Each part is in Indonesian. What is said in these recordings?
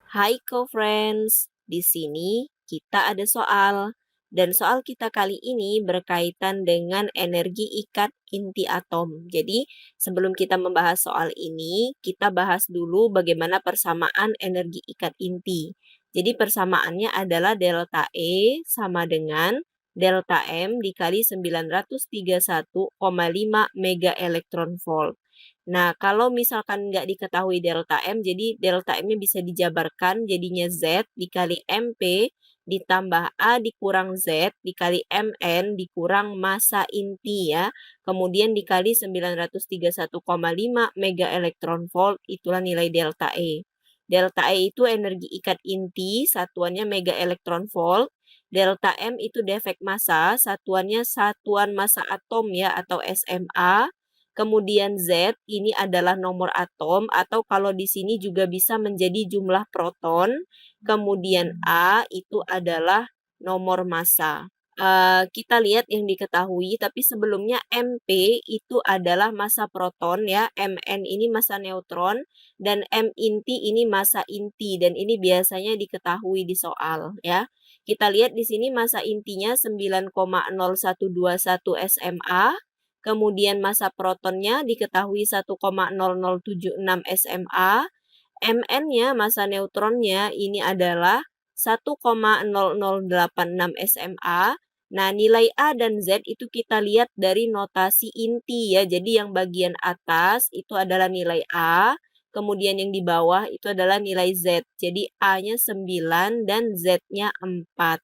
Hai co-friends, di sini kita ada soal. Dan soal kita kali ini berkaitan dengan energi ikat inti atom. Jadi, sebelum kita membahas soal ini, kita bahas dulu bagaimana persamaan energi ikat inti. Jadi, persamaannya adalah delta E sama dengan delta M dikali 931,5 mega elektron volt. Nah, kalau misalkan nggak diketahui delta M, jadi delta M-nya bisa dijabarkan jadinya Z dikali MP ditambah A dikurang Z dikali Mn dikurang massa inti ya. Kemudian dikali 931,5 mega elektron volt, itulah nilai delta E. Delta E itu energi ikat inti, satuannya mega elektron volt. Delta M itu defek massa, satuannya satuan massa atom ya atau SMA. Kemudian Z ini adalah nomor atom atau kalau di sini juga bisa menjadi jumlah proton. Kemudian A itu adalah nomor massa. Kita lihat yang diketahui, tapi sebelumnya MP itu adalah massa proton ya, Mn ini massa neutron, dan M inti ini massa inti, dan ini biasanya diketahui di soal ya. Kita lihat di sini massa intinya 9,0121 SMA, kemudian massa protonnya diketahui 1,0076 SMA, Mn-nya massa neutronnya ini adalah 1,0086 SMA. Nah, nilai A dan Z itu kita lihat dari notasi inti ya. Jadi yang bagian atas itu adalah nilai A, kemudian yang di bawah itu adalah nilai Z. Jadi A-nya 9 dan Z-nya 4.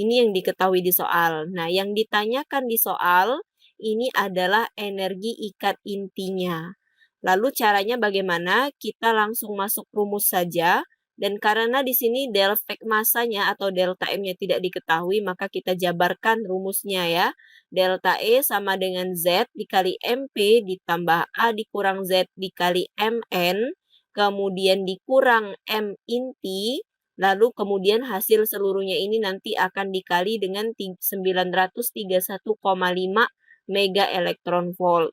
Ini yang diketahui di soal. Nah, yang ditanyakan di soal ini adalah energi ikat intinya. Lalu caranya bagaimana? Kita langsung masuk rumus saja. Dan karena di sini defek massanya atau delta M-nya tidak diketahui, maka kita jabarkan rumusnya ya. Delta E sama dengan Z dikali MP ditambah A dikurang Z dikali Mn, kemudian dikurang M inti, lalu kemudian hasil seluruhnya ini nanti akan dikali dengan 931,5 mega elektron volt.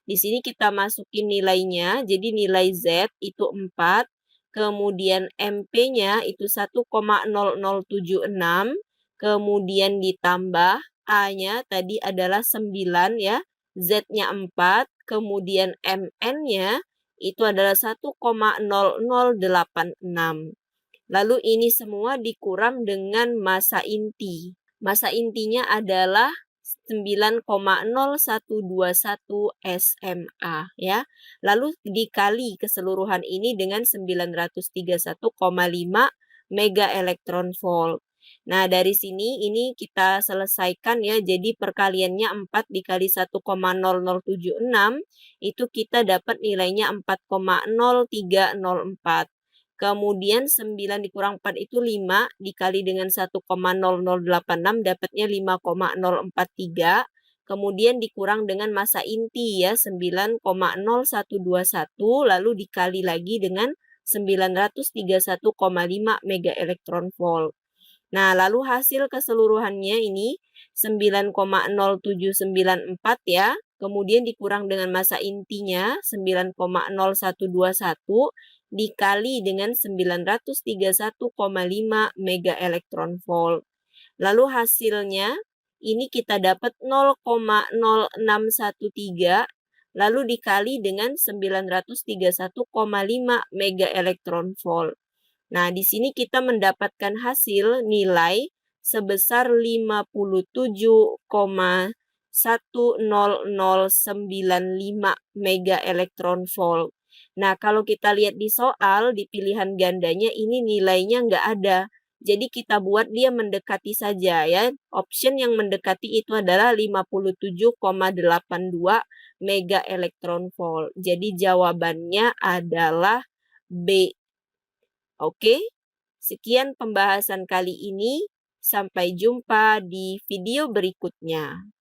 Di sini kita masukin nilainya, jadi nilai Z itu 4, kemudian MP-nya itu 1,0076, kemudian ditambah A-nya tadi adalah 9 ya, Z-nya 4, kemudian Mn-nya itu adalah 1,0086. Lalu ini semua dikurang dengan massa inti. Massa intinya adalah 9,0121 SMA ya. Lalu dikali keseluruhan ini dengan 931,5 mega elektron volt. Nah, dari sini ini kita selesaikan ya. Jadi perkaliannya 4 dikali 1,0076 itu kita dapat nilainya 4,0304. Kemudian 9 dikurang 4 itu 5, dikali dengan 1,0086 dapatnya 5,043. Kemudian dikurang dengan massa inti ya 9,0121 lalu dikali lagi dengan 931,5 mega elektron volt. Nah, lalu hasil keseluruhannya ini 9,0794 ya. Kemudian dikurang dengan massa intinya 9,0121 dikali dengan 931,5 mega elektron volt. Lalu hasilnya ini kita dapat 0,0613 lalu dikali dengan 931,5 mega elektron volt. Nah, di sini kita mendapatkan hasil nilai sebesar 57,10095 mega elektron volt. Nah, kalau kita lihat di soal, di pilihan gandanya ini nilainya nggak ada. Jadi kita buat dia mendekati saja ya. Option yang mendekati itu adalah 57,82 mega elektron volt. Jadi jawabannya adalah B. Oke, sekian pembahasan kali ini. Sampai jumpa di video berikutnya.